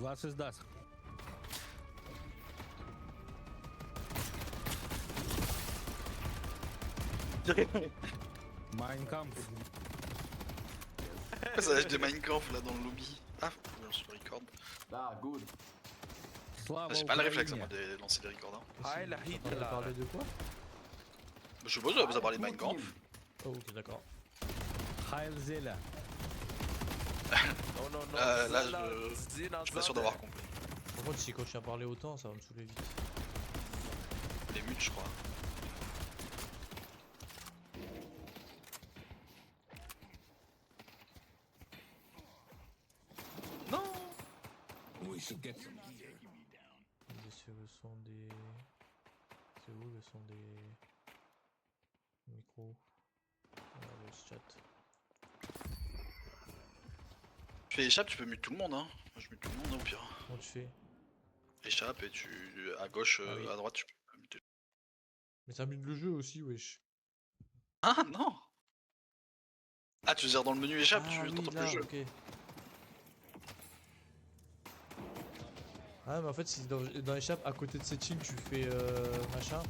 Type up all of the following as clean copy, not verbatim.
Was ist das? Mein Kampf. Ça lâche des Minecraft là dans le lobby. Ah, bien sur le record. Ah, good. Slava J'ai pas le réflexe Ukraine. moi de lancer des records. Hein. Heil T'entendais Hitler. parler de quoi? Je suppose que vous avez parlé de Minecraft. Oh, ok, d'accord. Heil Zela. Non, non, non. Là, Zela, je Zela, suis pas sûr Zela. d'avoir compris. Par contre, si quand tu as parlé autant, ça va me saouler vite. Les mutes, je crois. Non. Il est sur le son des... C'est où le son des... micros? Le chat. Tu fais échappe, tu peux mute tout le monde. Hein. Moi, je mute tout le monde au pire. Comment tu fais? Échappe et tu à gauche, Ah oui. à droite, tu peux muter. Mais ça mute le jeu aussi, wesh. Ah non. Ah, tu veux dire dans le menu échappe, Ah tu oui, t'entends plus là, le jeu. ok. Ah mais en fait si dans l'échappe à côté de setting tu fais machin.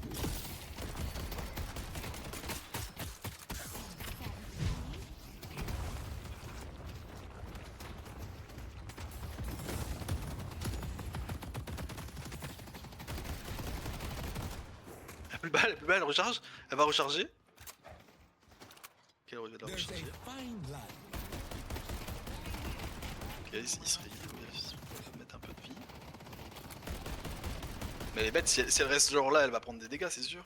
Elle plus belle, elle recharge. Elle va recharger. Quelle aurait de la recharger. Ok, il se réveille, il va mettre un peu de vie. Mais elle est bête, si elle reste genre là, elle va prendre des dégâts, c'est sûr.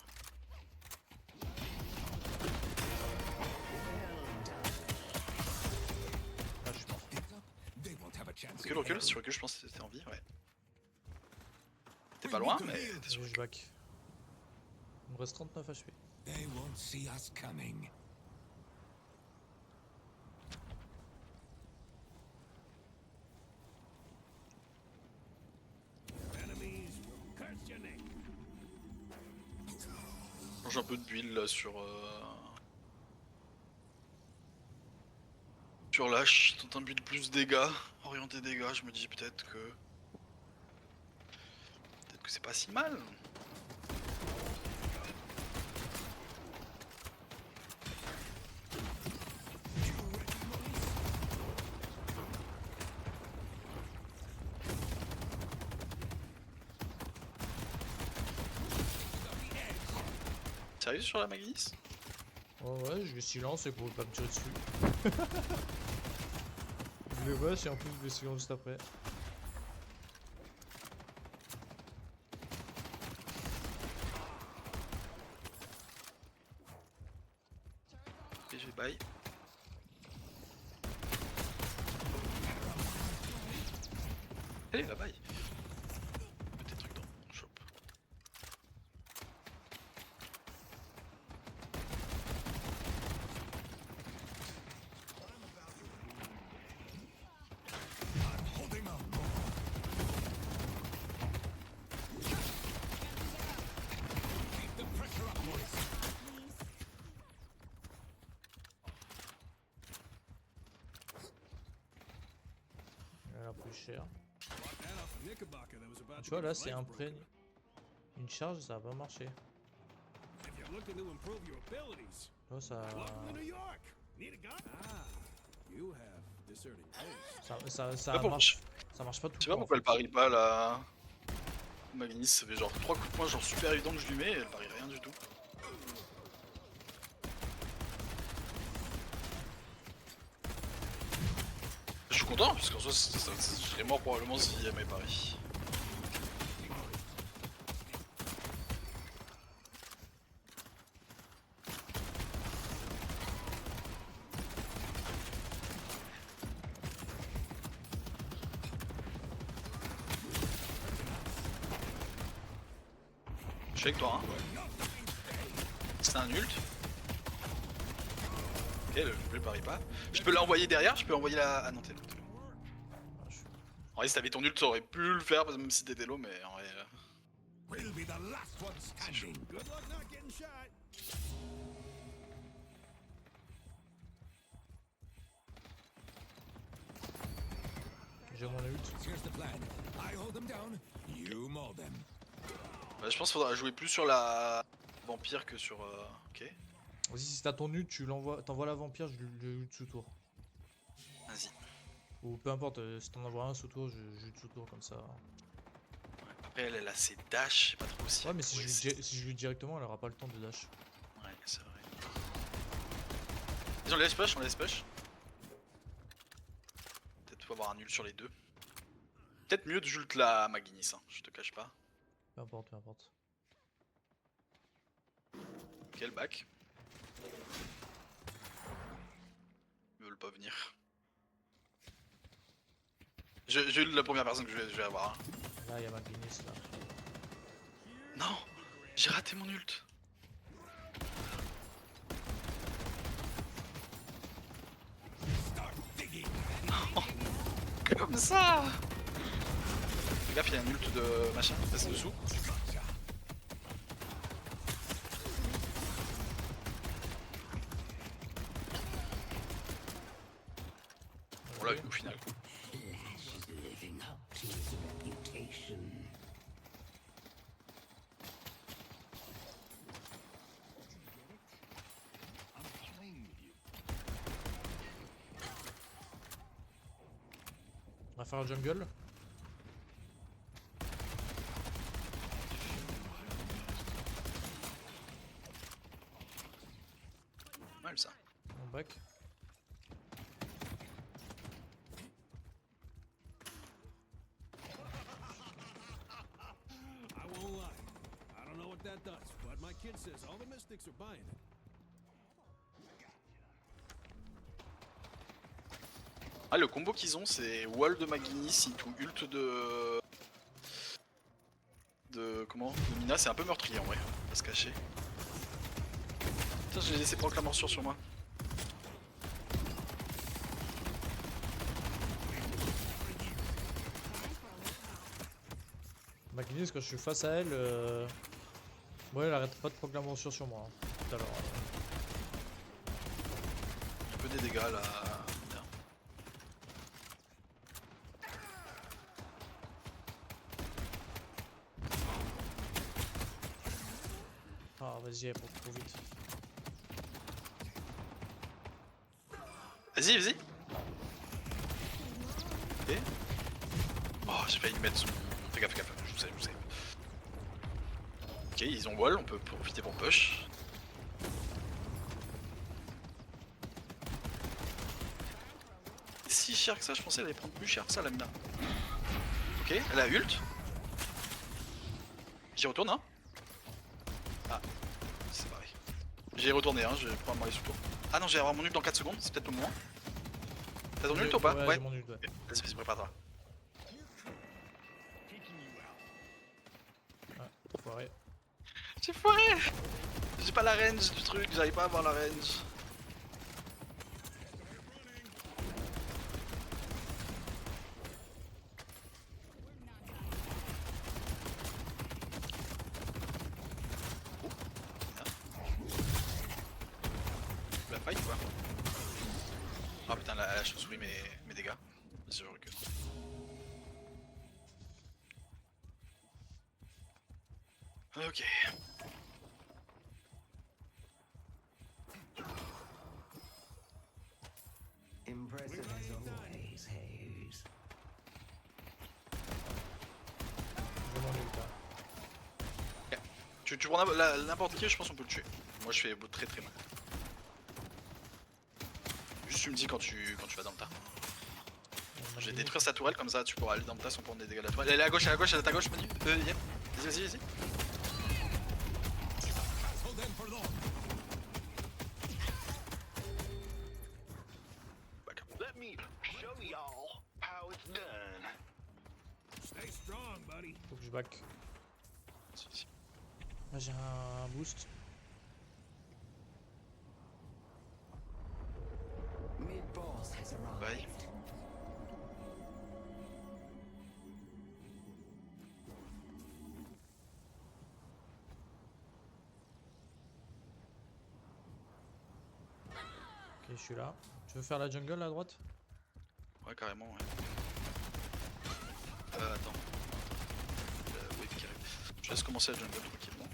Ah je suis mort. Recule, si tu recules, je pense que t'es en vie, ouais. T'es pas loin, mais t'es sur Je back. Il me reste 39 HP. They won't see us coming. Change un peu d'huile là sur sur lâche, tente un but de plus dégâts, orienter dégâts, je me dis peut-être que c'est pas si mal. Sérieux sur la Magnus? Oh ouais, je vais silence et pour pas me tirer dessus. Je le vois et en plus je vais silence juste après. Et j'ai bye. Allez, la bye. Mets tes trucs dans mon shop. Elle a plus cher. Tu vois là c'est un prêt. Une charge ça va pas marcher. Oh ça... Ça Ouais, bon, marche. Ça marche pas tout Je sais le pas temps. pourquoi elle parie pas la Magnus, ça fait genre 3 coups de poing genre super évident que je lui mets et elle parie rien du tout. Je suis content parce qu'en soi je serais mort probablement si elle m'avait pari. Je suis avec toi hein. C'est un ult. Ok, le parie pas. Je peux l'envoyer derrière, je peux envoyer la... Ah non t'es low. En vrai si t'avais ton ult t'aurais pu le faire même si t'étais low mais en vrai... We'll be the last one standing. Good luck not getting shot. J'ai mon ult. Here's the plan. I hold them down, you maul them. Bah, je pense qu'il faudra jouer plus sur la vampire que sur. Ok. Vas-y, si t'as ton ult, tu l'envoies, t'envoies la vampire, je le ult sous tour. Vas-y. Ou peu importe, si t'en envoies un sous tour, je ult sous tour comme ça. Après, elle a ses dash, je sais pas trop si. Ouais, mais si Ouais, si je ult directement, elle aura pas le temps de dash. Ouais, c'est vrai. Ils ont les push, on les push. Peut-être faut avoir un nul sur les deux. Peut-être mieux de Jult la Maginis, hein, je te cache pas. Peu importe, peu importe. Quel back. Ils veulent pas venir. J'ai eu la première personne que je vais avoir. Hein. Là, il y a ma Guinness là. Non, j'ai raté mon ult. Start digging. Comme ça. Fais gaffe, il y a un ult de machin, passe dessous. Bon là, au final. Living up to his reputation. On va faire un jungle. Mal ça. On back. I won't lie. I don't know what that does, but my kid says all the mystics are buying it. Ah, le combo qu'ils ont, c'est wall de Maginis into ult de. Comment de Mina, c'est un peu meurtrier en vrai, on va se cacher. Putain, j'ai laissé prendre la morsure sur moi. Ma Guinness, quand je suis face à elle, ouais, elle arrête pas de prendre la morsure sur moi. Hein, tout à l'heure. Un peu des dégâts là. Bien. Ah, vas-y, elle prend trop vite. Vas-y, vas-y. Ok. Oh, j'ai failli mettre son. Fais gaffe, je vous sais, Ok, ils ont wall, on peut profiter pour push. Si cher que ça, je pensais qu'elle allait prendre plus cher que ça la Mina. Ok, elle a ult. J'y retourne, hein. Ah, c'est pareil. J'y retourné, hein, je vais probablement aller sous tour. Ah non, j'ai avoir mon ult dans 4 secondes, c'est peut-être le moment. T'as ton ult ou pas? Ouais, j'ai mon ult, ouais. Vas-y, prépare-toi. Foiré. J'ai foiré. J'ai pas la range du truc, j'arrive pas à avoir la range. La faille ou quoi? Oh putain, la chauve-souris mes dégâts. Vas-y, je recule. Ok. Impressive as always, Hayes. J'ai mon ult là. Tu prends n'importe qui, je pense qu'on peut le tuer. Moi je fais très très mal. Juste tu me dis quand tu vas dans le tas. Je vais détruire sa tourelle comme ça tu pourras aller dans le tas sans prendre des dégâts de la tourelle. Elle est à gauche, elle est à ta gauche Manu. Yep. Vas-y. Hold them for long. Back up. Let me show y'all how it's done. Stay strong, buddy. Faut que je back. Si. Là, j'ai un boost. Mid-boss has arrived. Bye. Ok, je suis là. Tu veux faire la jungle à droite? Ouais carrément ouais. Attends. Wave qui arrive. Je laisse commencer la jungle tranquillement.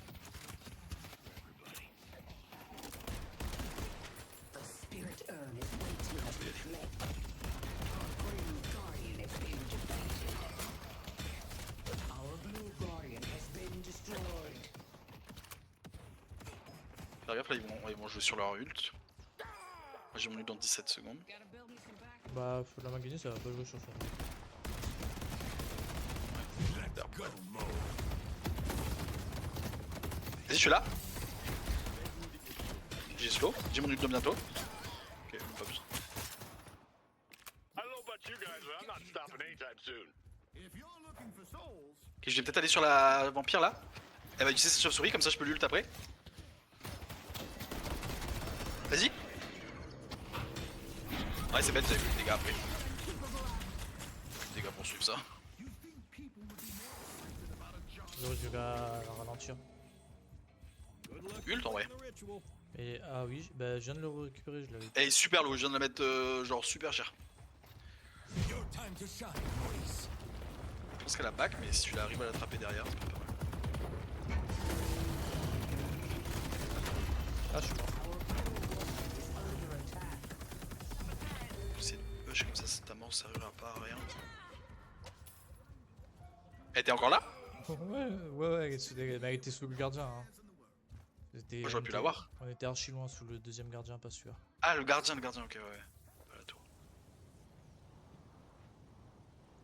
The spirit urn is waiting to reflect. Our grim guardian has been defeated. Our blue guardian has been destroyed. Faire gaffe là, ils vont jouer sur leur ult. Moi j'ai mon ult dans 17 secondes. Bah, la Maghini, ça va pas jouer sur ça. Vas-y, je suis là. J'ai slow, j'ai mon ult de bientôt. Ok, pas besoin. I don't know about you guys, but I'm not stopping anytime soon. Ok, je vais peut-être aller sur la vampire là. Elle va utiliser sa chauve-souris, comme ça je peux l'ult après. Vas-y. Ouais, c'est bête, j'avais vu les dégâts après. Les dégâts pour suivre ça. J'aurais dû la ralentir. Good luck Ult en vrai. with the ritual. Et ah oui, bah je viens de le récupérer, je l'avais. Elle est super low, je viens de la mettre genre super cher. Je pense qu'elle a back, mais si tu arrives à l'attraper derrière, c'est pas mal. Ah, je suis mort. C'est push comme ça, ta mort servira pas à rien. Elle était encore là? Ouais, elle a été sous le gardien. Hein. Moi j'aurais pu l'avoir. On était archi loin sous le deuxième gardien, pas sûr. Ah, le gardien, ok, ouais. Pas la tour.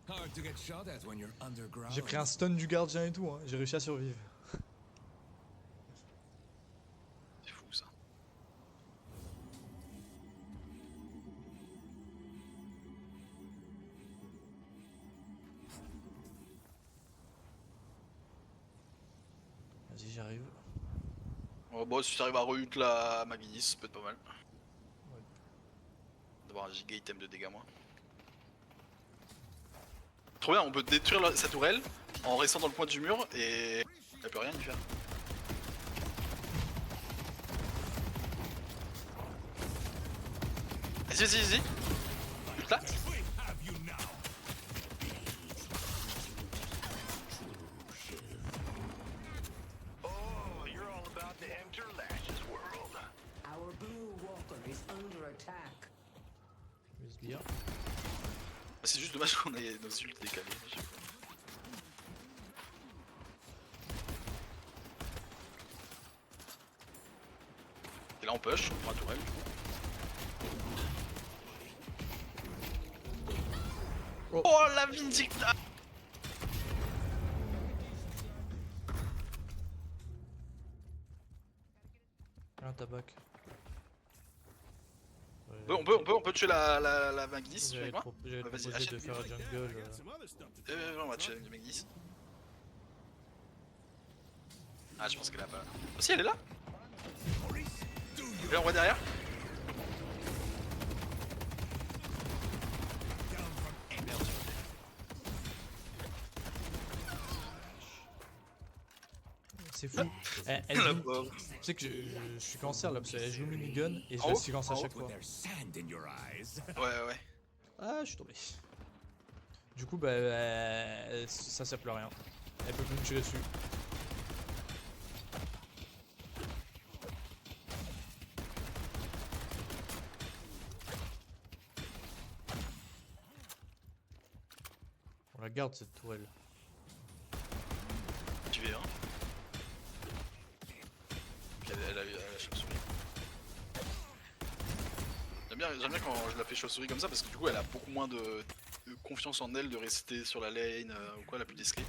Hard to get shot at when you're underground. J'ai pris un stun du gardien et tout, hein. J'ai réussi à survivre. C'est fou ça. Vas-y, j'arrive. Oh, bon, si tu arrives à re-ult la Maghini, ça peut être pas mal. Ouais. D'avoir un giga item de dégâts, moi. Trop bien, on peut détruire sa tourelle en restant dans le point du mur et elle peut rien y faire. Vas-y. Ult là. Oh, you're all about to enter Lash's world. Our blue walker is under attack. USB. C'est juste dommage qu'on ait nos ults décalés. Je sais pas. Et là on push, on prend la tourelle du coup. Oh la Vindicta! Un tabac. On peut tuer la Maghini si tu veux avec moi. J'avais Vas-y, proposé achète. de faire un jungle. I got some other stuff to do. On va tuer la Maghini. Ah, je pense qu'elle a pas. Oh si, elle est là! Et là on voit derrière. Merde, C'est fou. Elle la joue... pauvre. Tu sais que je suis cancer là, parce qu'elle joue minigun et je En la haut silence à En haut chaque fois. There's sand in your eyes. Ouais. Ah, je suis tombé. Du coup, bah, ça sert plus à rien. Elle peut plus me tuer dessus. On la garde cette tourelle. Tu veux, hein? Elle a la chauve-souris. J'aime bien quand je la fais chauve-souris comme ça parce que du coup elle a beaucoup moins de confiance en elle de rester sur la lane ou quoi, elle a plus d'escape.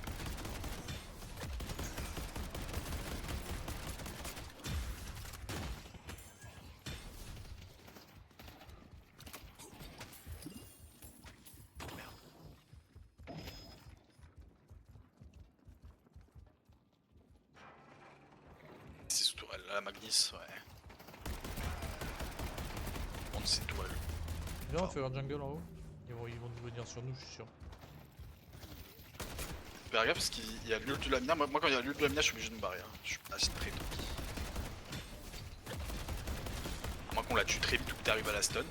C'est sous tourelle, la Magnus, ouais. On c'est tourelle. Viens, on fait leur jungle en haut. Ils vont venir sur nous, je suis sûr. Faire gaffe parce qu'il y a l'ult de la mina. Moi quand il y a l'ult de la mina, je suis obligé de me barrer. Hein. Je suis assez très tôt. À moins qu'on la tue très vite ou que t'arrives à la stun.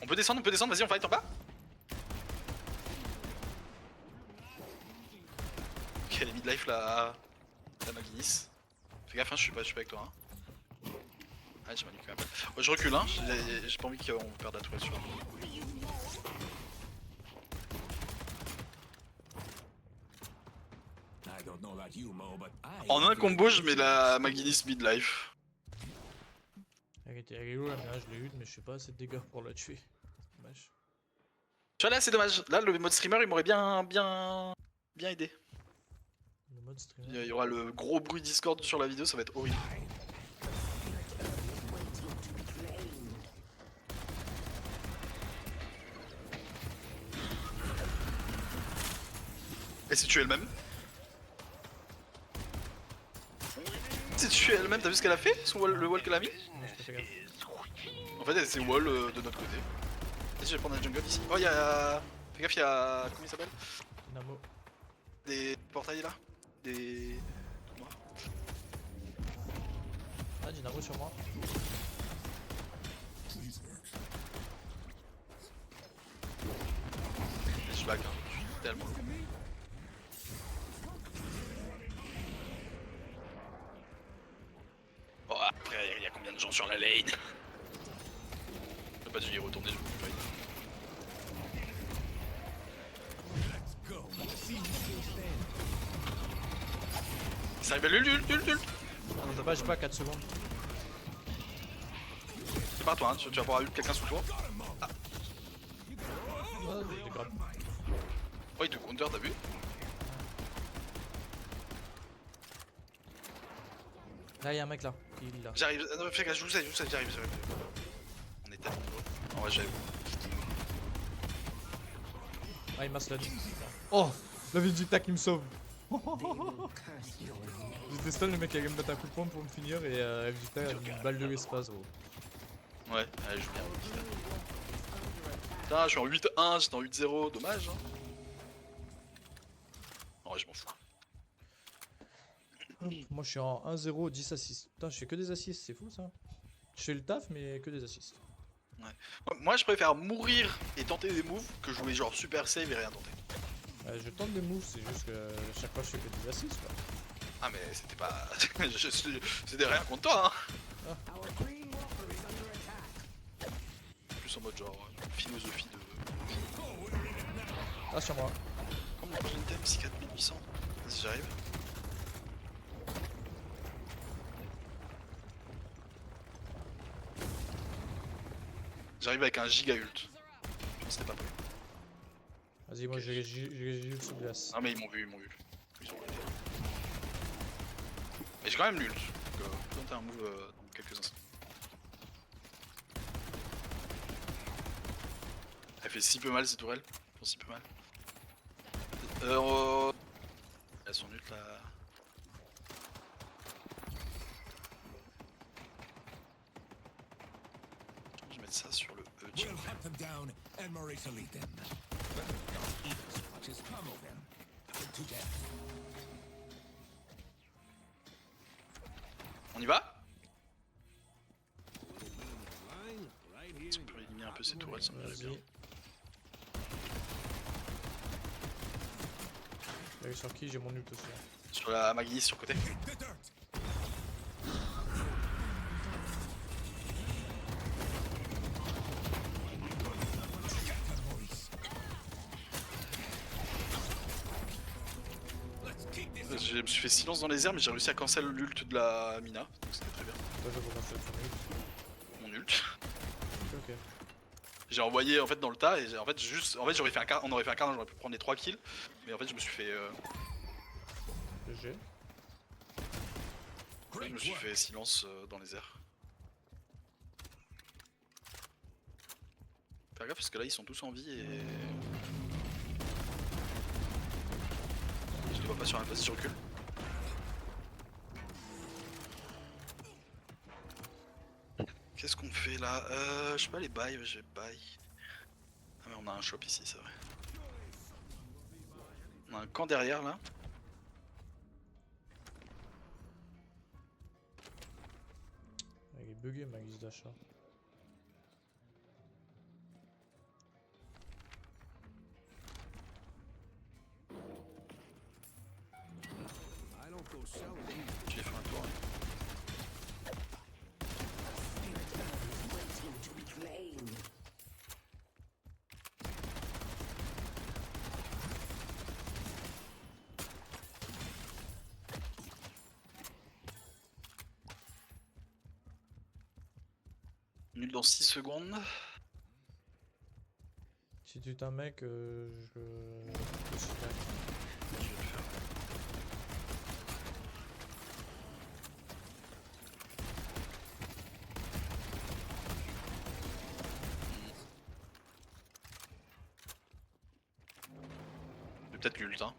On peut descendre, vas-y, on fight en bas. midlife la Maginis. Fais gaffe, hein, je suis pas avec toi. Hein. Ah, j'ai maniqué un peu. Ouais, je recule, hein, j'ai pas envie qu'on perde la tourelle sur nous. I don't know about you, Mo, but I En un feel combo, je this mets is la Maginis midlife. Elle est où la merde, je l'ai eu, mais je sais pas assez de dégâts pour la tuer. Dommage. Tu vois là, c'est dommage. Là, le mode streamer, il m'aurait bien aidé. Le mode streamer. Il y aura le gros bruit Discord sur la vidéo, ça va être horrible. Et c'est tué elle-même. C'est tué elle-même, t'as vu ce qu'elle a fait? Le wall qu'elle a mis? Non, j'ai pas fait gaffe. En fait, elle s'est wall de notre côté. Vas-y, je vais prendre un jungle ici. Oh, y'a. Fais gaffe, y'a. Comment il s'appelle? Dynamo. Des portails là. Des. Ah, Dynamo sur moi. Je lag, hein. Je suis tellement lourd. Oh, après, il y a combien de gens sur la lane? J'ai pas dû y retourner, je me fais go. Ça arrive à l'ult. J'ai pas 4 secondes. C'est pas toi, hein, tu vas pouvoir ult quelqu'un sous toi. Ah, des grabs. Oh, il te counter, t'as vu? Là, y'a un mec là. Qui est là. J'arrive, non, fais gaffe, je vous sais, j'arrive. On est tellement loin. En vrai, j'arrive. Ah, il m'a slot. Oh, la Vegeta qui me sauve. J'étais stun, le mec allait me mettre un coup de pompe pour me finir et Vegeta a une balle de l'espace, gros. Ouais, allez, je joue bien. Putain, je suis en 8-1, j'étais en 8-0, dommage. Hein. En vrai, je m'en fous. Moi je suis en 1-0, 10 assists. Putain, je fais que des assists, c'est fou ça. Je fais le taf, mais que des assists. Moi, je préfère mourir et tenter des moves que jouer genre super save et rien tenter. Je tente des moves, c'est juste que chaque fois je fais que des assists quoi. Ah, mais c'était pas. C'était rien contre toi, hein. Our green walker is under attack. Plus en mode genre philosophie de. Ah, sur moi. Oh, mon prochain thème, c'est 4800. Vas-y, j'arrive. J'arrive avec un giga ult. Je pense que c'était pas prévu. Vas-y, moi Ok. j'ai eu sous glace. Ah, mais ils m'ont vu. Ils ont arrêté. Mais j'ai quand même l'ult. Donc, je vais tenter un move dans quelques instants. Elle fait si peu mal cette tourelle. Elle fait si peu mal. Elle a son ult là. Je vais mettre ça sur le E. We'll hunt them down and Maurice will lead them. Eat as much as come of them. To death. On y va? Line right here. Si on peut éliminer un peu ces tourelles, ça me dirait bien. Vas-y. Là, sur qui j'ai mon ult aussi. Sur la Magis sur le côté. The dirt. Je me suis fait silence dans les airs, mais j'ai réussi à cancel l'ult de la Mina, donc c'était très bien. Toi, je commence à ton ult. Mon ult. Ok. J'ai envoyé en fait dans le tas et en fait j'aurais fait un quart, on aurait fait un quart, j'aurais pu prendre les 3 kills, mais en fait je me suis fait GG. silence dans les airs. Fais gaffe parce que là ils sont tous en vie et je les vois pas sur la face, je recule. Qu'est-ce qu'on fait là? Je sais pas, les bails, j'ai bail. Ah mais on a un shop ici, c'est vrai. On a un camp derrière là. Il est bugué ma guise d'achat. Nul dans 6 secondes. Si tu t'es un mec, je suis là. Je vais le faire. Je vais peut-être l'ult, hein.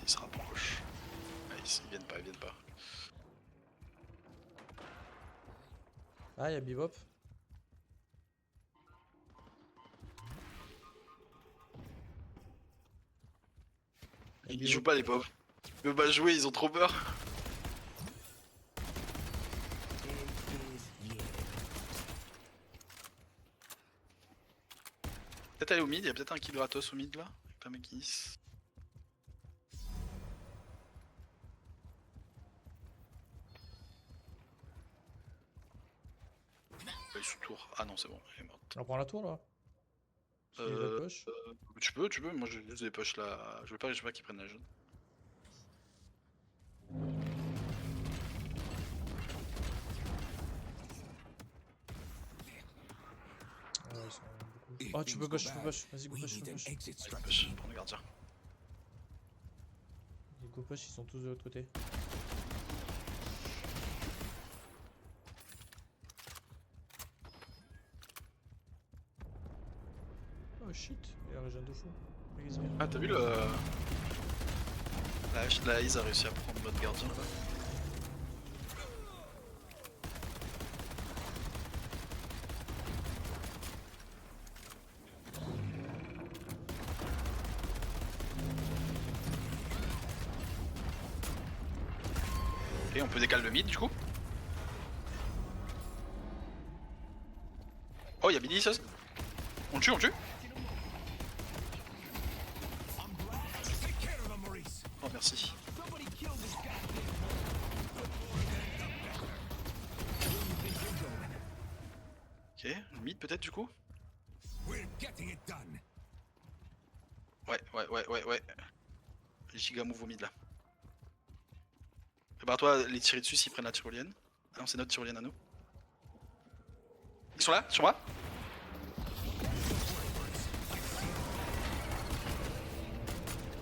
Il se rapproche. Ah, ils viennent pas, ils viennent pas. Ah, y'a Bebop. Ils jouent pas les pauvres. Ils peuvent pas jouer, ils ont trop peur. Peut-être aller au mid, il y a peut-être un kill gratos au mid là. Avec un mec qui hisse. Il est sous tour. Ah non, c'est bon, elle est morte. On prend la tour là. Qui est la poche. Tu peux, moi j'ai juste des poches là. Je veux pas qu'ils prennent la jaune. Ah ouais, ils sont beaucoup. If Oh, tu things peux go push, bad, Vas-y, go we push, need go an push. exit Poche strategy. pour le gardien. Les go push, ils sont tous de l'autre côté. Oh shit, il a régène de fou. Regarde bien. Ah, t'as vu le. La Ice a réussi à prendre mode gardien là-bas. Et on peut décaler le mid du coup. Oh, y'a Billy, ça. On le tue, on le tue. Take care of him, Maurice. Oh, merci. Somebody kill this guy. Ok, le mid peut-être du coup. We're getting it done. Ouais. Giga move au mid là. Prépare-toi à les tirer dessus s'ils prennent la tyrolienne. Ah non, c'est notre tyrolienne à nous. Ils sont là, sur moi.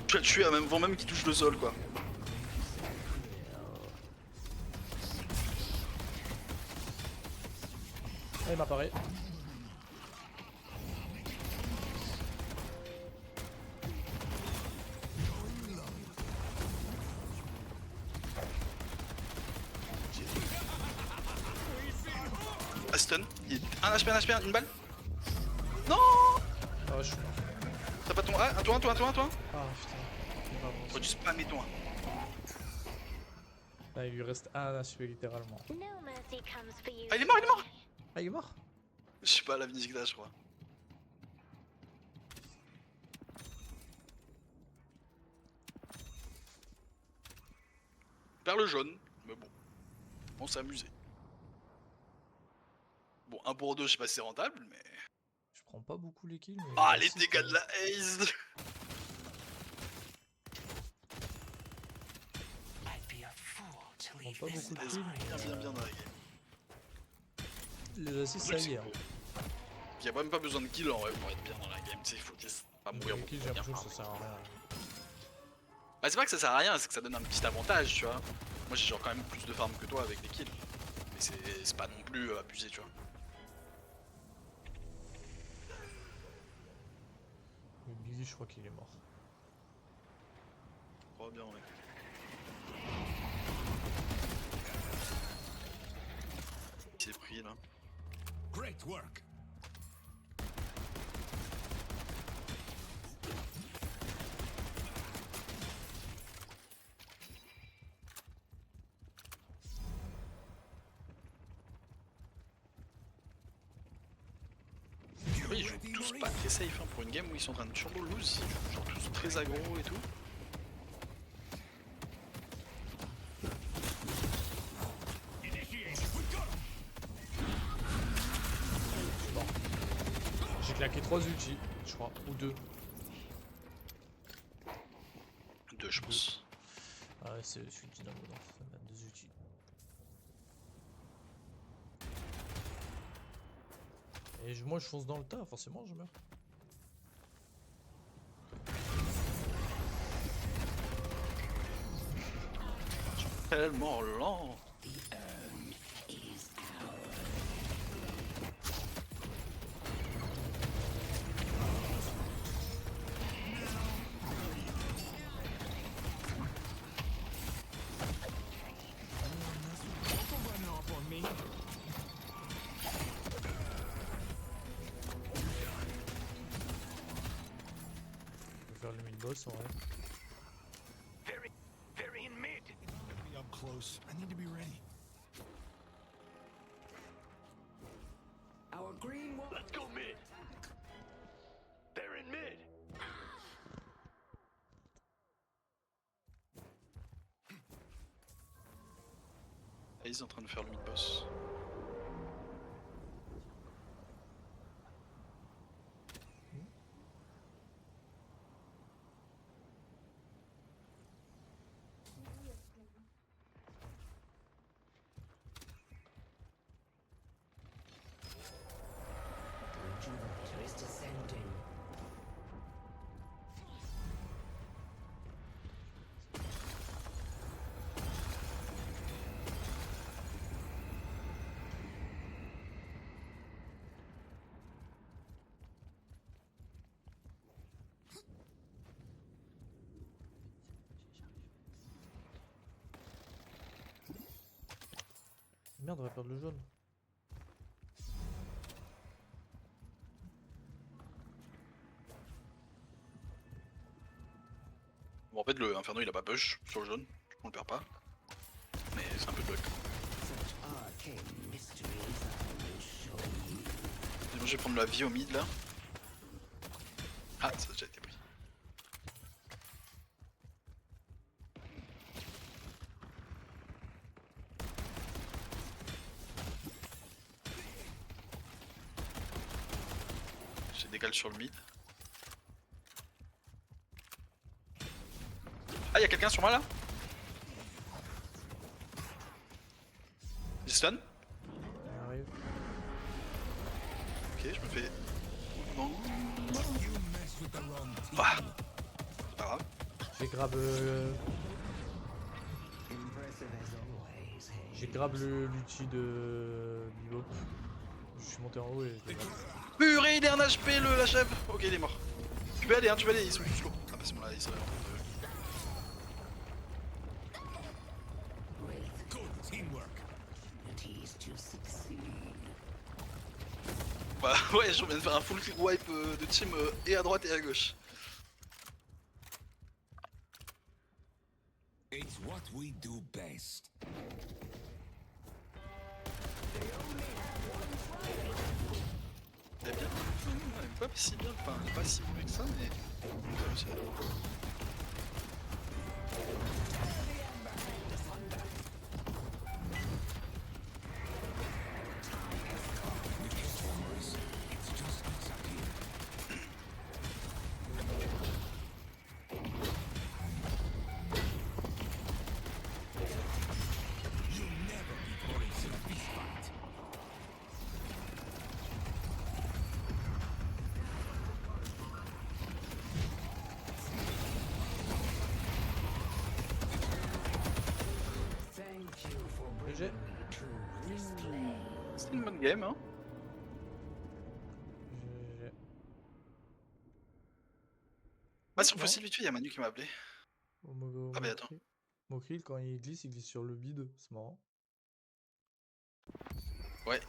Je vais le tuer avant même qu'il touche le sol quoi. Ah, il m'apparaît. Aston, un HP, une balle. Non, Ah, je suis mort. t'as pas ton. Ah, un toi. Ah putain. Il va Faut du spammer ton 1. Là, il lui reste un HP littéralement. No mercy comes for you. Ah, il est mort. Ah, il est mort. Je sais pas, la musique là, je crois. Vers le jaune, mais bon, on s'est amusé. Bon, 1 pour 2, je sais pas si c'est rentable, mais. Je prends pas beaucoup les kills. Mais Ah, là, les si, dégâts ça- de la haze. Je prends pas beaucoup de kills. Bien dans la game. Les assists, ça y est. Hein. Il y a même pas besoin de kill en vrai pour être bien dans la game, tu sais, il faut juste pas mourir Les beaucoup. kills, j'ai l'impression que ça sert à rien. Bah, c'est pas que ça sert à rien, c'est que ça donne un petit avantage, tu vois. Moi j'ai genre quand même plus de farm que toi avec les kills. Mais c'est pas non plus abusé, tu vois. Le Billy, je crois qu'il est mort. Oh bien, ouais. Il s'est pris là. Great work. Oui, ils jouent tous pas très safe hein, pour une game où ils sont en train de turbo lose, ils jouent genre tous très aggro et tout. J'ai claqué 3 ultis, je crois. Ou 2. 2 je pense. Ah ouais, c'est celui qui donne dedans. Ça me donne 2 ultis. Et moi je fonce dans le tas, forcément je meurs. Tellement lent. Run off on me. Je vais faire le mid-boss en vrai. They're in mid. Be up close. I need to be ready. Our green wall. Let's go mid. They're in mid. Ah, ils sont en train de faire le mid-boss. The rejuvenator is descending. Merde, on va perdre le jaune. Bon, en fait, le Inferno il a pas push sur le jaune, on le perd pas. Mais c'est un peu de bug. Such arcane mysteries I will show you. Moi, je vais prendre la vie au mid là. Ah, ça a déjà été pris. J'ai décalé sur le mid. Ah, y'a quelqu'un sur moi là? Il stun? Il arrive. Ok, je me fais. Non. You mess with the wrong team. Ah, c'est pas grave. J'ai grab Impressive as always, hey. j'ai grab l'ulti de Bebop. Je suis monté en haut et je l'ai grab. Purée, il est un HP le la chèvre. Ok, il est mort. Tu peux aller, hein, tu peux aller, ils sont tous lourds. Ah bah c'est bon là, ils sont là. Good teamwork. Opportunities to succeed. Bah ouais, je viens de faire un full wipe de team et à droite et à gauche. It's what we do best. Elle est bien. Elle est pas si bien, enfin pas si mauvais que ça, mais. It's just us up here. You'll never be glorious in a fist fight. Thank you for GG. bringing me to this place. C'est une bonne game, hein. GG. Ah, sur Non. Fossil vite fait, y'a Manu qui m'a appelé. Ah, mais attends. Mokril, quand il glisse sur le bide, c'est marrant. Ouais,